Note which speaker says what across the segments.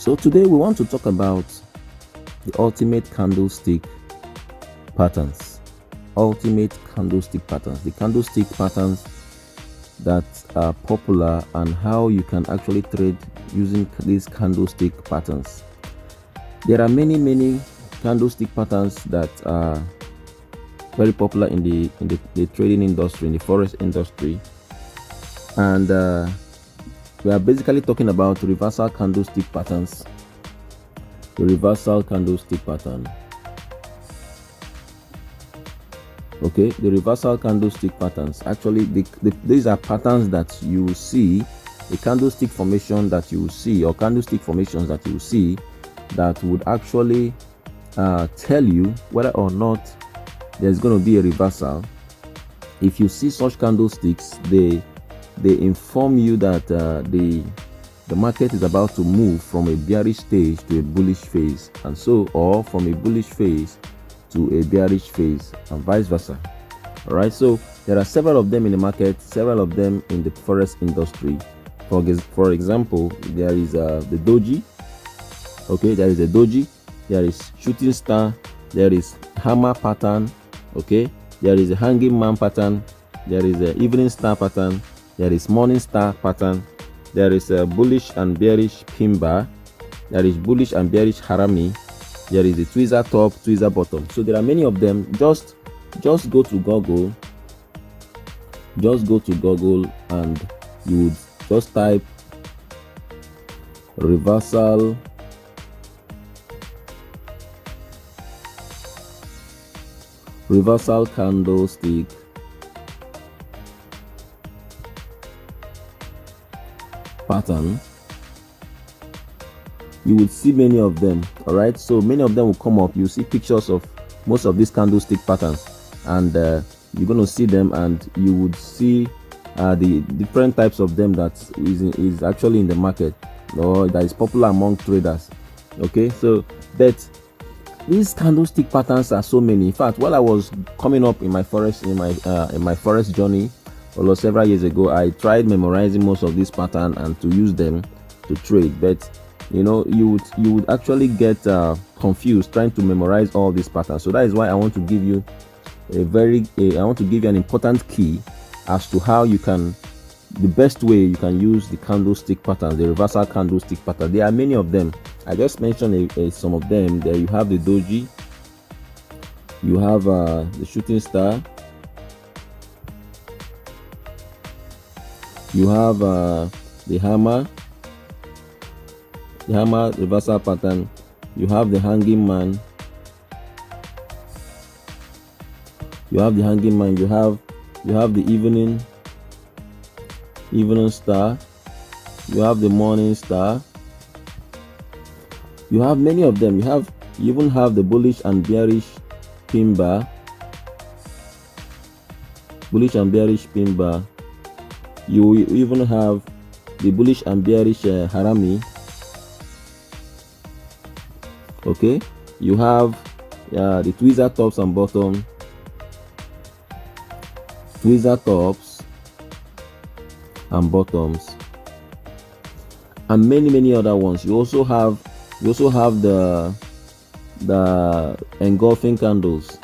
Speaker 1: So today we want to talk about the ultimate candlestick patterns. Ultimate candlestick patterns. The candlestick patterns that are popular and how you can actually trade using these candlestick patterns. There are many candlestick patterns that are very popular in the trading industry, in the forex industry, and we are basically talking about reversal candlestick patterns. The reversal candlestick pattern. Okay, the reversal candlestick patterns. Actually, these are patterns that you will see, a candlestick formation that you will see, or candlestick formations that you will see, that would actually tell you whether or not there's going to be a reversal. If you see such candlesticks, they inform you that the market is about to move from a bearish stage to a bullish phase, and so, or from a bullish phase to a bearish phase, and vice versa. All right, so there are several of them in the market, several of them in the forex industry. For example, there is the doji. Okay, there is a doji, there is shooting star, there is hammer pattern. Okay, there is a hanging man pattern, there is a evening star pattern, there is morning star pattern, there is a bullish and bearish pin bar, there is bullish and bearish harami, there is a tweezer top, tweezer bottom. So there are many of them. Just go to Google, and you would just type reversal candlestick pattern. You will see many of them. All right, so many of them will come up. You see pictures of most of these candlestick patterns, and you're going to see them, and you would see the different types of them that is actually in the market, or that is popular among traders. Okay, so but these candlestick patterns are so many. In fact, while I was coming up in my forex journey, almost several years ago, I tried memorizing most of these patterns and to use them to trade. But you know, you would actually get confused trying to memorize all these patterns. So that is why I want to give you an important key as to how you can, the best way you can use the candlestick patterns, the reversal candlestick pattern. There are many of them. I just mentioned some of them. There you have the doji, you have the shooting star, you have the hammer reversal pattern, you have the hanging man, you have the evening star, you have the morning star. You have many of them. You even have the bullish and bearish pin bar. You even have the bullish and bearish harami. Okay, you have the tweezer tops and bottom, tweezer tops and bottoms, and many other ones. You also have the engulfing candles.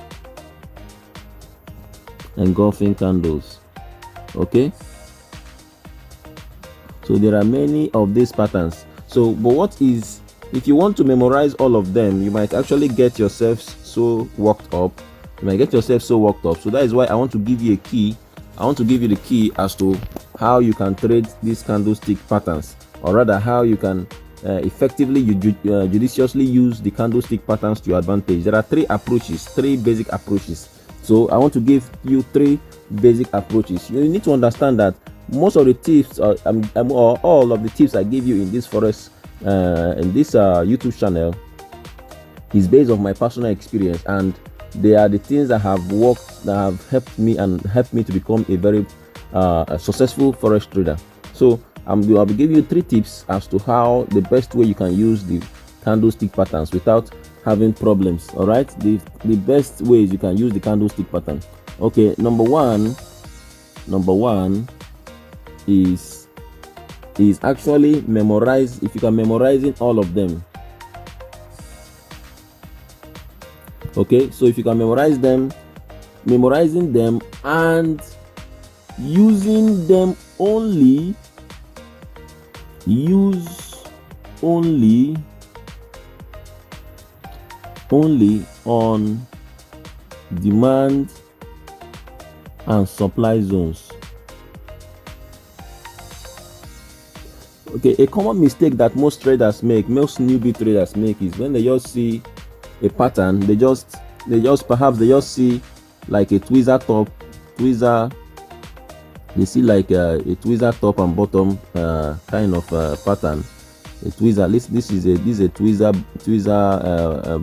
Speaker 1: Okay, so there are many of these patterns. So, but if you want to memorize all of them, you might actually get yourself so worked up. So that is why I want to give you a key. I want to give you the key as to how you can trade these candlestick patterns, or rather how you can effectively, judiciously use the candlestick patterns to your advantage. There are three basic approaches. So I want to give you three basic approaches. You need to understand that most of the tips, or all of the tips I give you in this forex, in this YouTube channel, is based on my personal experience, and they are the things that have worked, that have helped me to become a very successful forex trader. So I'll be giving you three tips as to how the best way you can use the candlestick patterns without having problems. All right, the best ways you can use the candlestick pattern. Okay, number one is is actually memorize. If you can memorizing all of them, okay, so if you can memorizing them and using them only, use only on demand and supply zones. Okay, a common mistake that most newbie traders make is when they just see a pattern, they just see like a tweezer top, they see like a tweezer top and bottom kind of pattern. A tweezer, this is a tweezer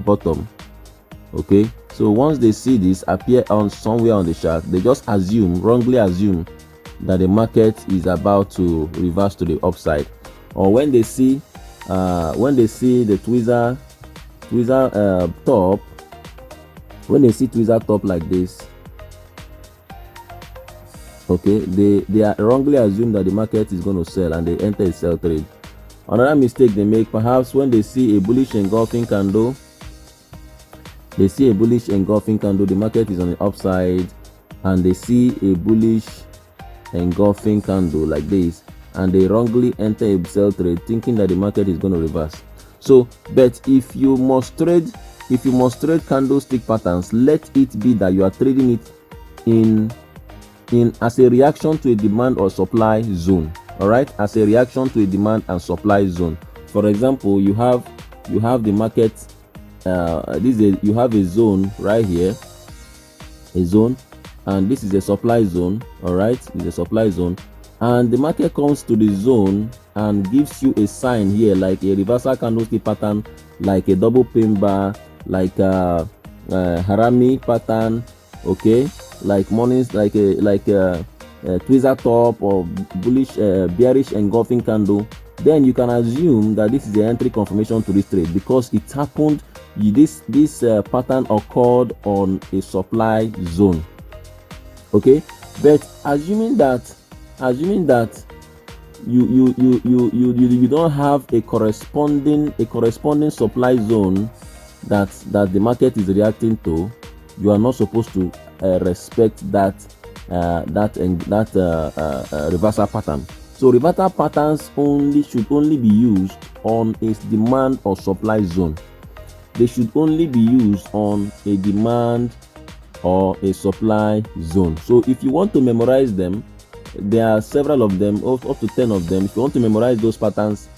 Speaker 1: bottom. Okay, so once they see this appear on somewhere on the chart, they just wrongly assume that the market is about to reverse to the upside. Or when they see the tweezer top, when they see tweezer top like this, okay, they are wrongly assume that the market is going to sell and they enter a sell trade. Another mistake they make, perhaps when they see a bullish engulfing candle, the market is on the upside, and they see a bullish engulfing candle like this, and they wrongly enter a sell trade thinking that the market is going to reverse. So, but if you must trade candlestick patterns, let it be that you are trading it in as a reaction to a demand or supply zone. All right, as a reaction to a demand and supply zone. For example, you have the market. You have a zone right here, and this is a supply zone. All right, it's a supply zone, and the market comes to the zone and gives you a sign here, like a reversal candlestick pattern, like a double pin bar, like a harami pattern, okay, like mornings, like a tweezer top or bullish bearish engulfing candle. Then you can assume that this is the entry confirmation to this trade because it happened. This pattern occurred on a supply zone. Okay, but assuming that you don't have a corresponding supply zone that the market is reacting to, you are not supposed to respect that reversal pattern. So reversal patterns should only be used on a demand or supply zone. They should only be used on a demand or a supply zone. So if you want to memorize them, there are several of them, up to 10 of them. If you want to memorize those patterns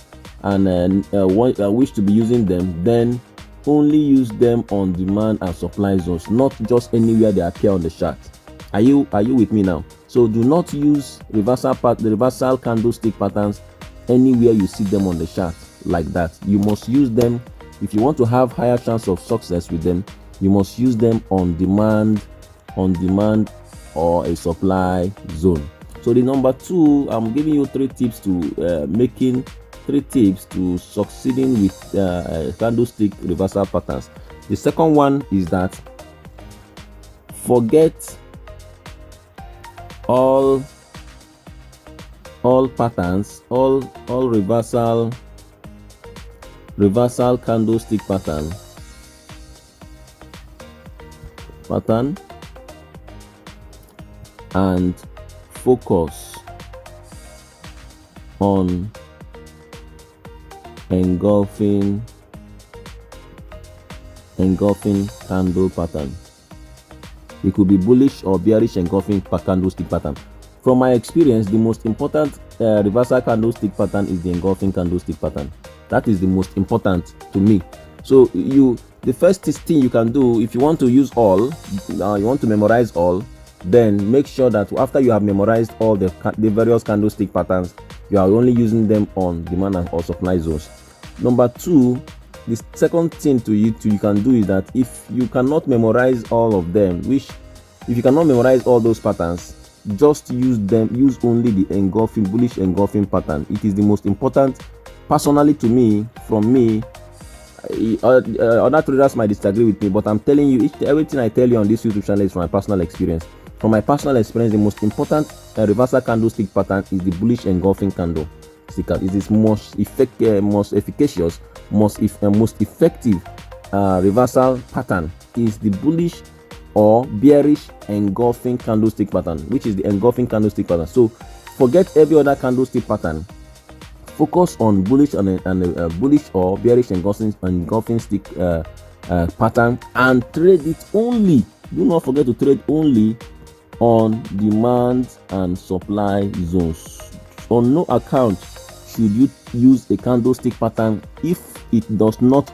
Speaker 1: and wish to be using them, then only use them on demand and supply zones, not just anywhere they appear on the chart. Are you with me now? So do not use the reversal candlestick patterns anywhere you see them on the chart like that. You must use them. If you want to have higher chance of success with them, you must use them on demand or a supply zone. So the number 2, I'm giving you 3 tips to succeeding with candlestick reversal patterns. The second one is that forget all patterns, all reversal candlestick pattern and focus on engulfing candle pattern. It could be bullish or bearish engulfing candlestick pattern. From my experience, the most important reversal candlestick pattern is the engulfing candlestick pattern. That is the most important to me. So the first thing you can do, if you want to use all, you want to memorize all, then make sure that after you have memorized all the various candlestick patterns, you are only using them on demand or supply zones. Number 2, the second thing you can do is that if you cannot memorize all of them, if you cannot memorize all those patterns, just use only the bullish engulfing pattern. It is the most important. Personally, from me, other traders might disagree with me, but I'm telling you, everything I tell you on this YouTube channel is from my personal experience. From my personal experience, the most important reversal candlestick pattern is the bullish engulfing candle. It is most efficacious, most effective reversal pattern is the bullish or bearish engulfing candlestick pattern, which is the engulfing candlestick pattern. So forget every other candlestick pattern. Focus on bullish and a bullish or bearish engulfing stick pattern, and trade it only. Do not forget to trade only on demand and supply zones. On no account should you use a candlestick pattern if it does not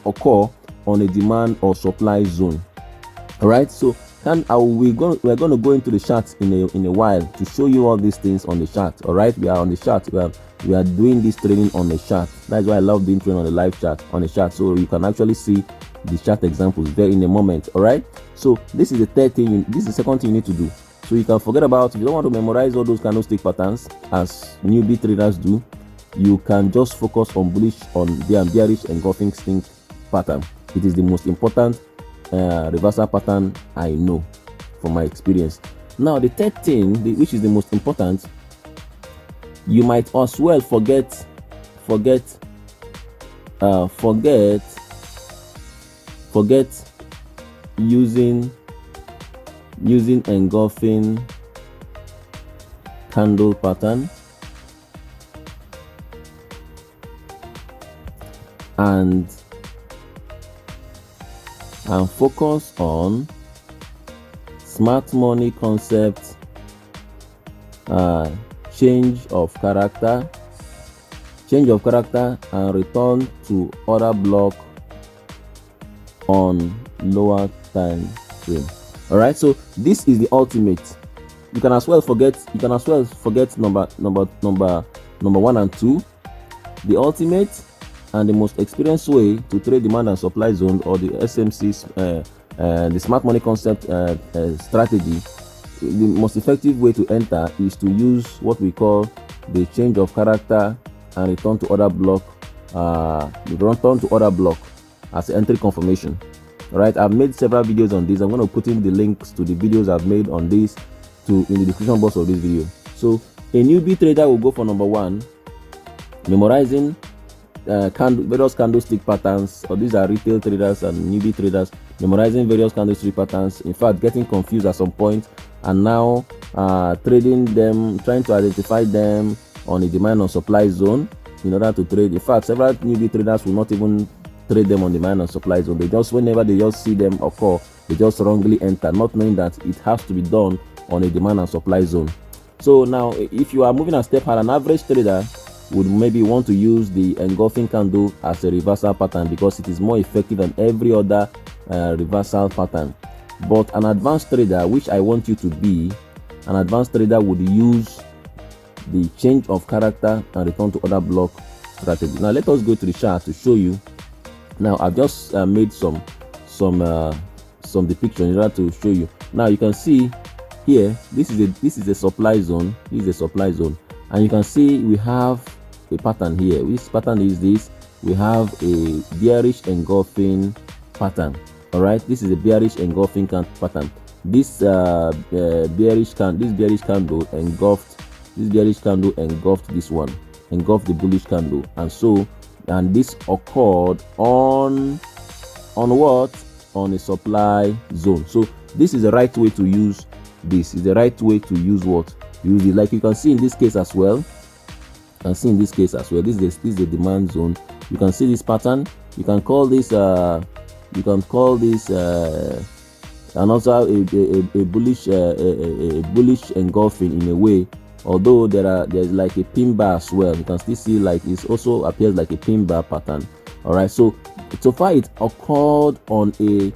Speaker 1: occur on a demand or supply zone. All right, so we're going to go into the chart in a while to show you all these things on the chart. All right, we are on the chart. We are doing this training on the chart. That's why I love doing training on the live chart, on the chart, so you can actually see the chart examples there in a moment. All right, so this is the third thing. This is the second thing you need to do. So you can forget about, if you don't want to memorize all those candlestick patterns as newbie traders do, you can just focus on bullish, on the bearish engulfing stick pattern. It is the most important reversal pattern I know from my experience. Now the third thing, which is the most important, you might as well forget using engulfing candle pattern and focus on smart money concept, change of character, and return to order block on lower time frame. All right, so this is the ultimate. You can as well forget number 1 and 2. The ultimate and the most experienced way to trade demand and supply zone, or the SMC's the smart money concept strategy. The most effective way to enter is to use what we call the change of character and return to order block as entry confirmation. All right, I've made several videos on this. I'm going to put in the links to the videos I've made on this in the description box of this video. So a newbie trader will go for number 1, memorizing various candlestick patterns, or these are retail traders and newbie traders, memorizing various candlestick patterns, in fact getting confused at some point, and now trading them, trying to identify them on a demand or supply zone in order to trade. In fact, several newbie traders will not even trade them on demand and supply zone. They just, whenever they just see them occur, they just wrongly enter, not knowing that it has to be done on a demand and supply zone. So now, if you are moving a step higher, an average trader would maybe want to use the engulfing candle as a reversal pattern because it is more effective than every other reversal pattern. But an advanced trader, which I want you to be, an advanced trader would use the change of character and return to order block strategy. Now let us go to the chart to show you. Now I've just made some depiction in order to show you. Now you can see here, this is a supply zone. This is a supply zone, and you can see we have a pattern here. Which pattern is this? We have a bearish engulfing pattern. All right, this is a bearish engulfing pattern. This bearish candle engulfed this one, engulfed the bullish candle, and this occurred on what? On a supply zone. So this is the right way to use this. Is the right way to use what? Use it. Like you can see in this case as well. This is the demand zone. You can see this pattern. You can call this and also a bullish engulfing in a way, although there's like a pin bar as well. You can still see like it also appears like a pin bar pattern. All right, so far it occurred on a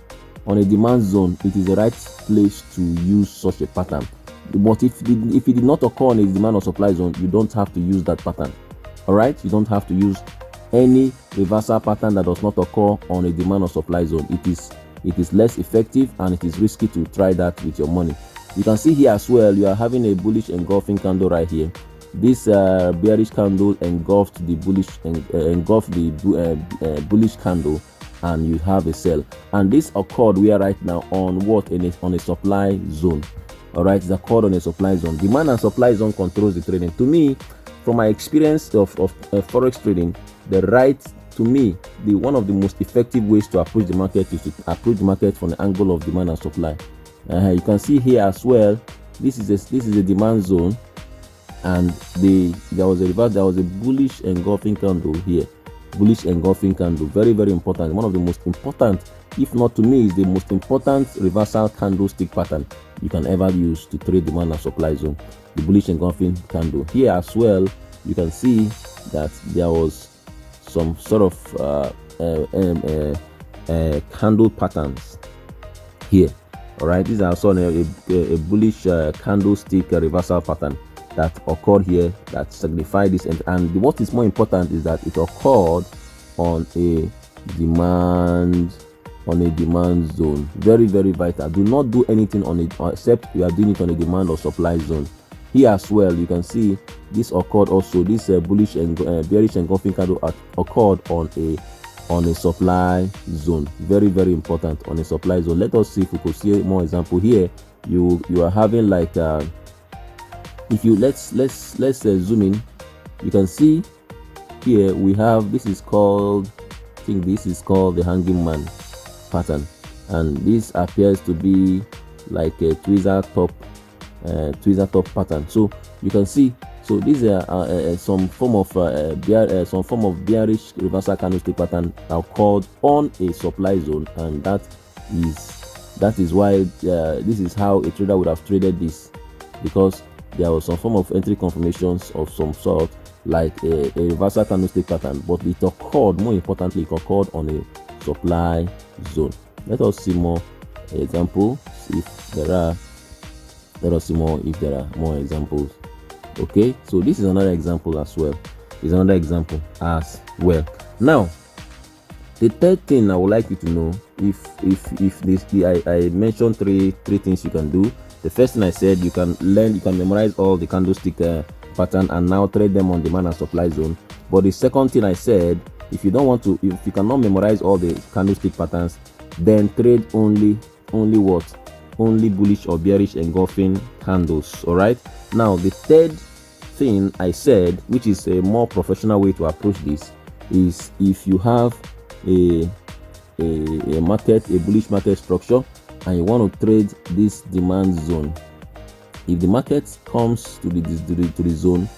Speaker 1: demand zone. It is the right place to use such a pattern. But if it did not occur on a demand or supply zone, you don't have to use that pattern. All right, you don't have to use any reversal pattern that does not occur on a demand or supply zone. It is less effective, and it is risky to try that with your money. You can see here as well, you are having a bullish engulfing candle right here. This bearish candle engulfed the bullish candle, and you have a sell. And this occurred, we are right now on what? On a supply zone. All right, it's occurred on a supply zone. Demand and supply zone controls the trading. To me, from my experience of forex trading, to me, one of the most effective ways to approach the market is to approach the market from the angle of demand and supply. You can see here as well, this is a demand zone, and there was a bullish engulfing candle here. Bullish engulfing candle, very, very important. One of the most important, if not to me, is the most important reversal candlestick pattern you can ever use to trade demand and supply zone. The bullish engulfing candle. Here as well, you can see that there was some sort of candle patterns here. All right, these are also a bullish candlestick reversal pattern that occurred here that signify this, and what is more important is that it occurred on a demand zone. Very, very vital. Do not do anything on it except you are doing it on a demand or supply zone. Here as well, you can see this occurred also. This bullish and bearish engulfing candle occurred on a supply zone. Very, very important, on a supply zone. Let us see if we could see more example here. You are having like if you let's zoom in. You can see here we have, this is called, I think this is called the hanging man pattern, and this appears to be like a tweezer top pattern. So you can see, so these are some form of bearish reversal candlestick pattern occurred on a supply zone, and that is why this is how a trader would have traded this, because there was some form of entry confirmations of some sort, like a reversal candlestick pattern, but it occurred, more importantly, it occurred on a supply zone. Let us see more examples if there are. Let us see more if there are more examples. Okay, so this is another example as well. Now, the third thing I would like you to know, I mentioned three things you can do. The first thing I said, you can memorize all the candlestick pattern and now trade them on demand and supply zone. But the second thing I said, if you cannot memorize all the candlestick patterns, then trade only what? Only bullish or bearish engulfing candles. All right. Now, the third thing I said, which is a more professional way to approach this, is if you have a bullish market structure and you want to trade this demand zone. If the market comes to the zone,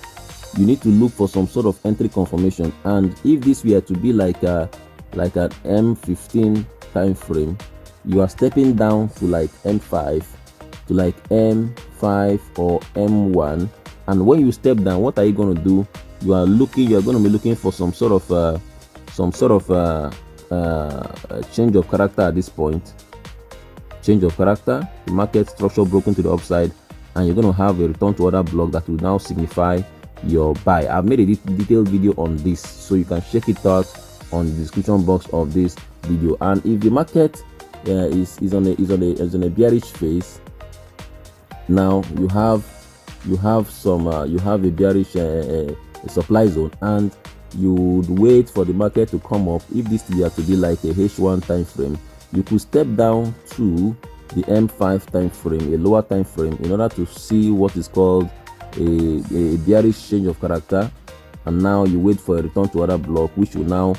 Speaker 1: you need to look for some sort of entry confirmation, and if this were to be like an M15 time frame, you are stepping down to like M5, to like M5 or M1, and when you step down, what are you going to do? You are going to be looking for some sort of change of character at this point. Change of character, the market structure broken to the upside, and you're going to have a return to order block that will now signify your buy. I've made a detailed video on this, so you can check it out on the description box of this video. And if the market is on a bearish phase, now you have a bearish supply zone, and you would wait for the market to come up. If this were to be like a H1 time frame, you could step down to the M5 time frame, a lower time frame, in order to see what is called a bearish change of character, and now you wait for a return to order block, which will now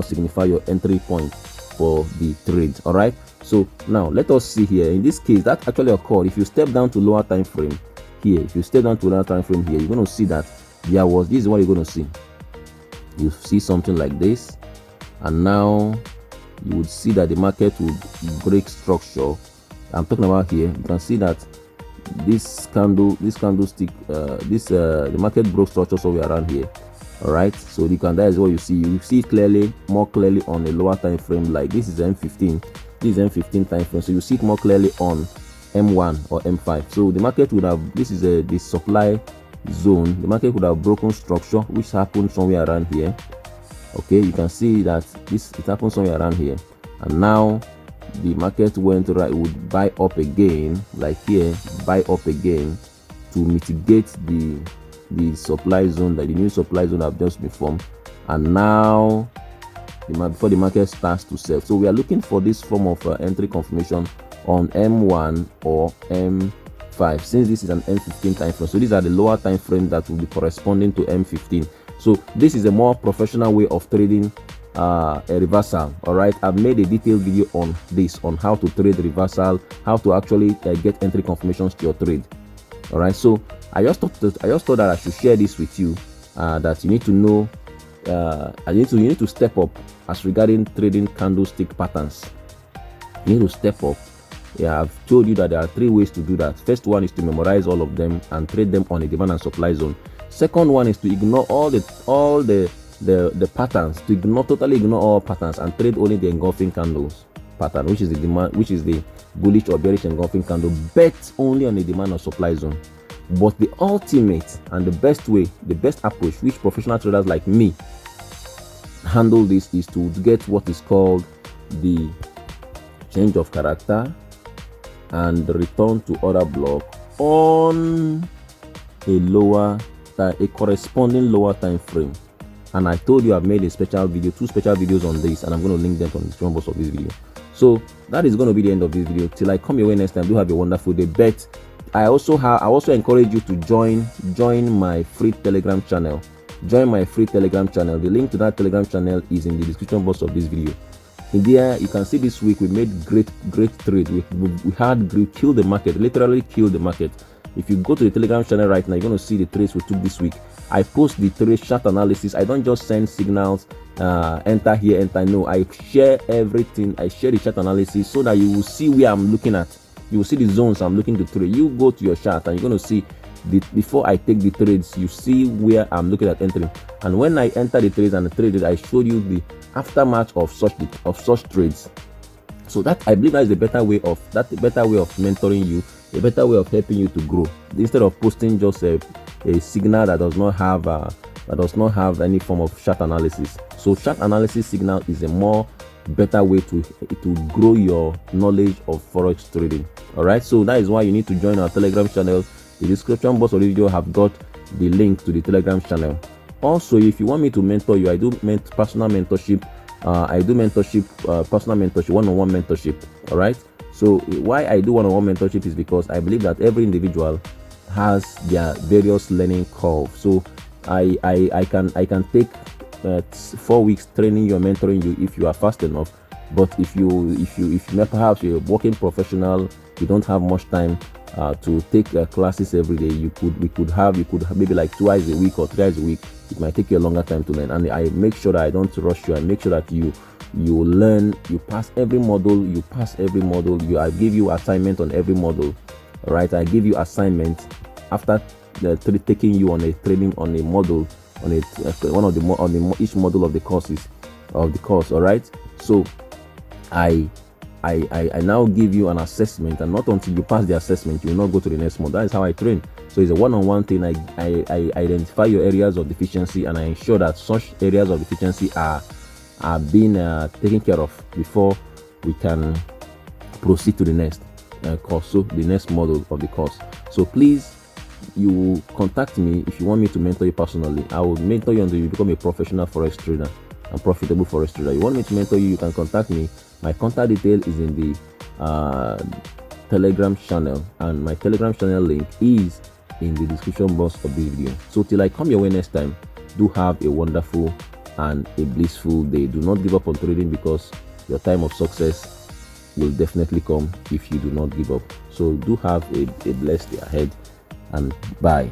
Speaker 1: signify your entry point for the trade. All right, so now let us see here. In this case, that actually occurred. If you step down to lower time frame here, you're going to see that this is what you're going to see. You see something like this, and now you would see that the market would break structure. I'm talking about here. You can see that this candlestick, the market broke structure somewhere around here. All right, so that is what you see. You see it more clearly on a lower time frame. Like this is M15. This is M15 time frame, so you see it more clearly on M1 or M5. So the market would have, this is the supply zone. The market would have broken structure, which happened somewhere around here. Okay, you can see that it happened somewhere around here, and now the market would buy up again, like here, buy up again to mitigate the supply zone, that the new supply zone have just been formed, and now before the market starts to sell. So we are looking for this form of entry confirmation on M1 or M5, since this is an M15 time frame. So these are the lower time frame that will be corresponding to M15. So this is a more professional way of trading a reversal. All right, I've made a detailed video on this, on how to trade reversal, how to actually get entry confirmations to your trade. All right, so I just thought that I should share this with you, that you need to know, you need to step up as regarding trading candlestick patterns. You need to step up. Yeah, I've told you that there are 3 ways to do that. First one is to memorize all of them and trade them on a demand and supply zone. Second one is to ignore all the patterns, to totally ignore all patterns and trade only the engulfing candles pattern, which is the demand, which is the bullish or bearish engulfing candle, bet only on a demand or supply zone. But the ultimate and the best way, the best approach which professional traders like me handle this, is to get what is called the change of character and return to order block on a corresponding lower time frame. And I told you I've made a special video, 2 special videos on this, and I'm going to link them on the description box of this video. So that is going to be the end of this video. Till I come your way next time, do have a wonderful day. But I also encourage you to join my free Telegram channel. Join my free Telegram channel. The link to that Telegram channel is in the description box of this video. In there, you can see this week we made great trade. We killed the market, literally killed the market. If you go to the Telegram channel right now, you're going to see the trades we took this week. I post the trade chart analysis. I don't just send signals, enter here, enter. No, I share everything. I share the chart analysis so that you will see where I'm looking at. You will see the zones I'm looking to trade. You go to your chart and you're going to see before I take the trades, you see where I'm looking at entering. And when I enter the trades and traded, I showed you the aftermath of such trades. So that, I believe, that is a better way of mentoring you, a better way of helping you to grow, instead of posting just a signal that does not have any form of chart analysis. So chart analysis signal is a more better way to grow your knowledge of forex trading. All right, so that is why you need to join our Telegram channel. The description box of the video have got the link to the Telegram channel. Also, if you want me to mentor you, I do personal mentorship. Personal mentorship, one-on-one mentorship. All right. So why I do one-on-one mentorship is because I believe that every individual has their various learning curve. So I can take 4 weeks training you, mentoring you if you are fast enough. But if perhaps you're a working professional, you don't have much time to take classes every day, you could maybe like twice a week or thrice a week. It might take you a longer time to learn, and I make sure that I don't rush you. I make sure that you learn, you pass every module, I give you assignment on every module. All right, I give you assignment after taking you on a training on a module, on each module of the course. All right, so I now give you an assessment, and not until you pass the assessment you will not go to the next module. That is how I train. So it's a one-on-one thing. I identify your areas of deficiency, and I ensure that such areas of deficiency are being taken care of before we can proceed to the next course, so the next module of the course. So please, you contact me if you want me to mentor you personally. I will mentor you until you become a professional forex trader and profitable forex trader. You want me to mentor you, you can contact me. My contact detail is in the Telegram channel, and my Telegram channel link is in the description box of this video. So till I come your way next time, do have a wonderful and a blissful day. Do not give up on trading, because your time of success will definitely come if you do not give up. So do have a blessed day ahead, and bye.